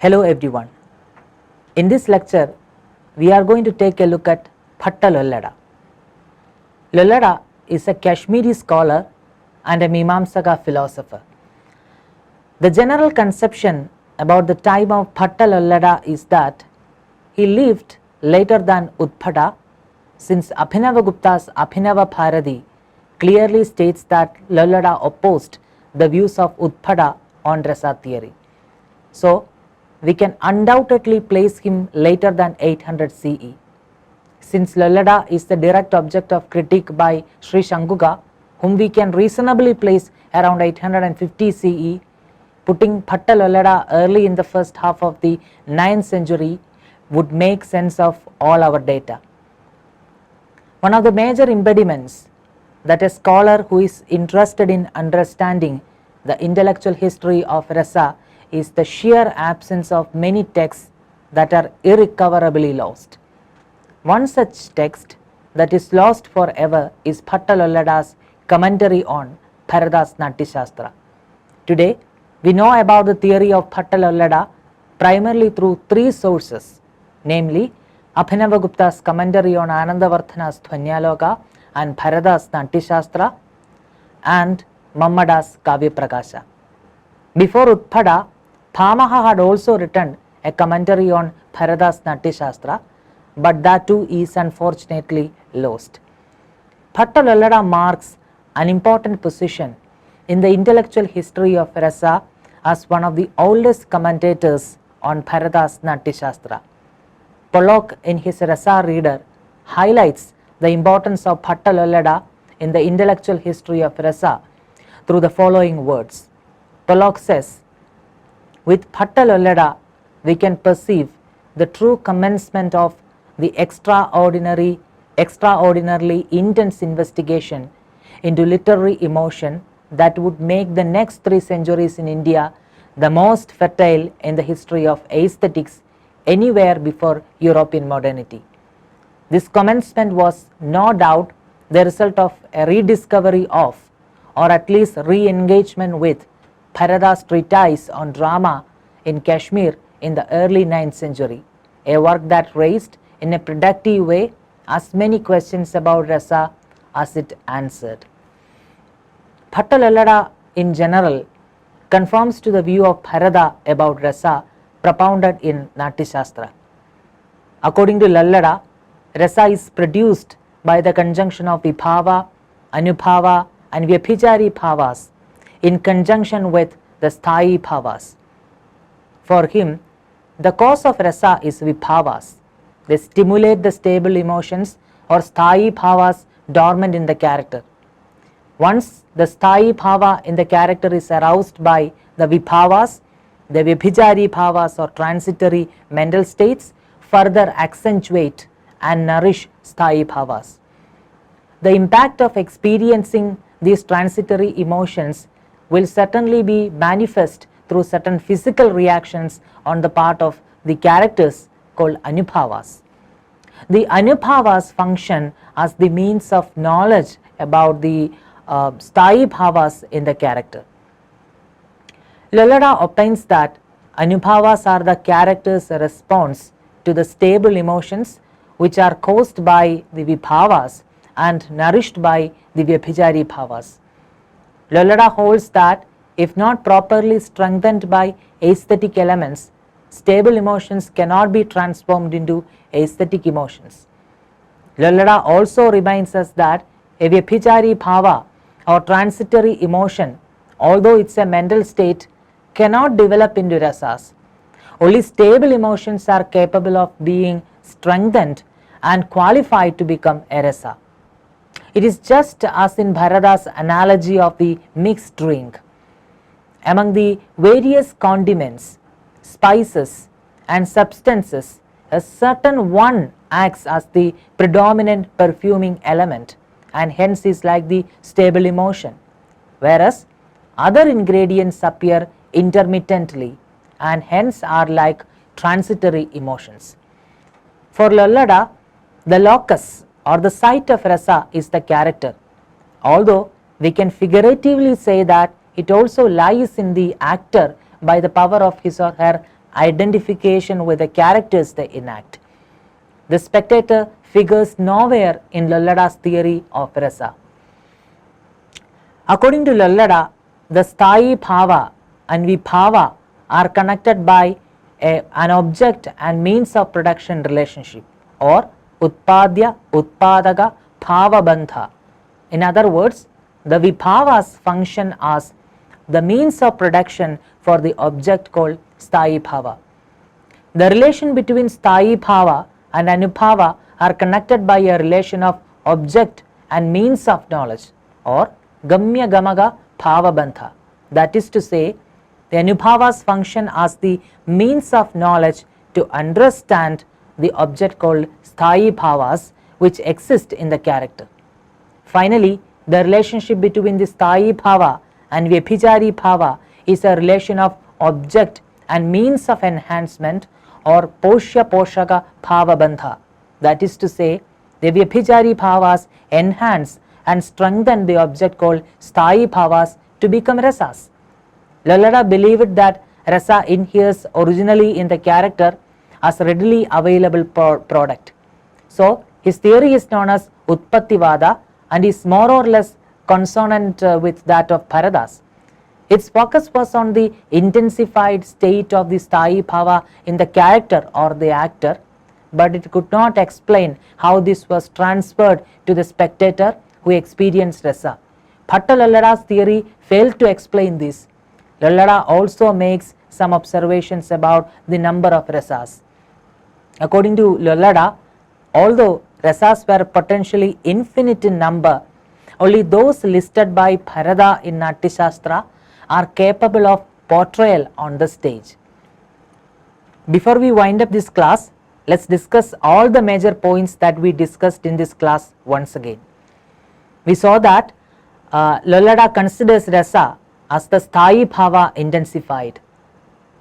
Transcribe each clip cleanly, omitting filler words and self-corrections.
Hello everyone. In this lecture, we are going to take a look at Bhaṭṭ Lollaṭa. Lollaṭa is a Kashmiri scholar and a mimāmsaka philosopher. The general conception about the time of Bhaṭṭ Lollaṭa is that he lived later than Utpada, since Abhinavagupta's Abhinava Bharati clearly states that Lollaṭa opposed the views of Utpada on Rasa theory. So, we can undoubtedly place him later than 800 CE. Since Lollaṭa is the direct object of critique by Sri Shanguga, whom we can reasonably place around 850 CE, putting Bhaṭṭ Lollaṭa early in the first half of the 9th century would make sense of all our data. One of the major impediments that a scholar who is interested in understanding the intellectual history of Rasa is the sheer absence of many texts that are irrecoverably lost. One such text that is lost forever is Bhaṭṭ Lollaṭa's commentary on Bharata's Natyashastra. Today, we know about the theory of Bhaṭṭ Lollaṭa primarily through three sources, namely Abhinavagupta's commentary on Ānandavardhana's Dhvanyaloka and Bharata's Natyashastra, and Mammada's Kavya Prakasha. Before Utpada, Bhāmaha had also written a commentary on Bharata's Natyashastra, but that too is unfortunately lost. Bhaṭṭ Lollaṭa marks an important position in the intellectual history of Rasa as one of the oldest commentators on Bharata's Natyashastra. Pollock in his Rasa Reader highlights the importance of Bhaṭṭ Lollaṭa in the intellectual history of Rasa through the following words. Pollock says, "With Bhaṭṭ Lollaṭa we can perceive the true commencement of the extraordinarily intense investigation into literary emotion that would make the next 3 centuries in India the most fertile in the history of aesthetics anywhere before European modernity. This commencement was no doubt the result of a rediscovery of, or at least re-engagement with, Bharata's treatise on drama in Kashmir in the early 9th century, a work that raised in a productive way as many questions about Rasa as it answered." Bhaṭṭ Lollaṭa in general conforms to the view of Bharata about Rasa propounded in Natyashastra. According to Lollaṭa, Rasa is produced by the conjunction of Vibhava, Anubhava and Vyabhichari bhavas in conjunction with the Sthayi bhavas. For him, the cause of Rasa is Vibhavas. They stimulate the stable emotions or Sthayi bhavas dormant in the character. Once the Sthayi bhava in the character is aroused by the Vibhavas, the Vyabhichari bhavas or transitory mental states further accentuate and nourish Sthayi bhavas. The impact of experiencing these transitory emotions will certainly be manifest through certain physical reactions on the part of the characters called Anubhavas. The Anubhavas function as the means of knowledge about the Sthayi bhavas in the character. Lollaṭa obtains that Anubhavas are the character's response to the stable emotions which are caused by the Vibhavas and nourished by the Vyabhichari bhavas. Lollaṭa holds that if not properly strengthened by aesthetic elements, stable emotions cannot be transformed into aesthetic emotions. Lollaṭa also reminds us that a Vyabhichari bhava or transitory emotion, although it's a mental state, cannot develop into rasas. Only stable emotions are capable of being strengthened and qualified to become a rasa. It is just as in Bharata's analogy of the mixed drink. Among the various condiments, spices and substances, a certain one acts as the predominant perfuming element and hence is like the stable emotion, whereas other ingredients appear intermittently and hence are like transitory emotions. For Lollaṭa, the locus or the site of rasa is the character, although we can figuratively say that it also lies in the actor by the power of his or her identification with the characters they enact. The spectator figures nowhere in Lollaṭa's theory of rasa. According to Lollaṭa, the sthayi bhava and vibhava are connected by an object and means of production relationship, or utpadya utpadaka bhava bandha. In other words, the vibhavas function as the means of production for the object called sthayi bhava. The relation between sthayi bhava and anubhava are connected by a relation of object and means of knowledge, or gamya gamaga bhava bandha. That is to say, the anubhavas function as the means of knowledge to understand the object called sthayi bhavas which exist in the character. Finally, the relationship between the sthayi bhava and vyabhijari bhava is a relation of object and means of enhancement, or poshya poshaka bhava bandha. That is to say, the vyabhijari bhavas enhance and strengthen the object called sthayi bhavas to become rasas. Lollaṭa believed that rasa inheres originally in the character as readily available product. So, his theory is known as Utpattivada and is more or less consonant with that of Bharadas. Its focus was on the intensified state of the sthayi bhava in the character or the actor, but it could not explain how this was transferred to the spectator who experienced rasa. Bhaṭṭ Lollaṭa's theory failed to explain this. Lollaṭa also makes some observations about the number of rasas. According to Lollaṭa, although rasas were potentially infinite in number, only those listed by Bharata in Natya Shastra are capable of portrayal on the stage. Before we wind up this class, let's discuss all the major points that we discussed in this class once again. We saw that Lollaṭa considers rasa as the sthayi bhava intensified.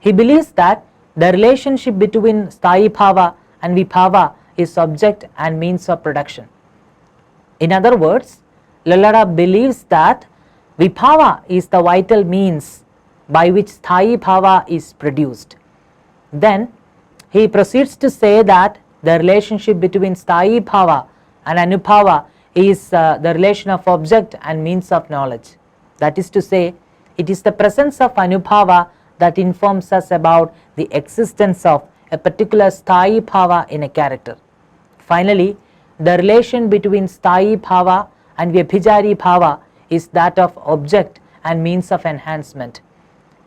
He believes that the relationship between sthayi bhava and vibhava is object and means of production. In other words, Lollaṭa believes that vibhava is the vital means by which sthayi bhava is produced. Then he proceeds to say that the relationship between sthayi bhava and anubhava is the relation of object and means of knowledge. That is to say, it is the presence of anubhava that informs us about the existence of a particular sthayi bhava in a character. Finally, the relation between sthayi bhava and vyabhijari bhava is that of object and means of enhancement.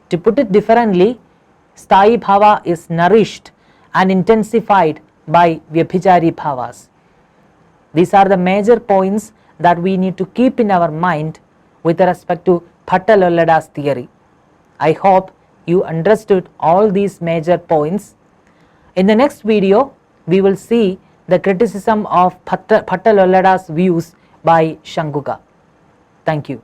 To put it differently, sthayi bhava is nourished and intensified by vyabhijari bhavas. These are the major points that we need to keep in our mind with respect to Bhaṭṭ Lollaṭa's theory. I hope you understood all these major points. In the next video, we will see the criticism of Bhaṭṭ Lollaṭa's views by Shanguka. Thank you.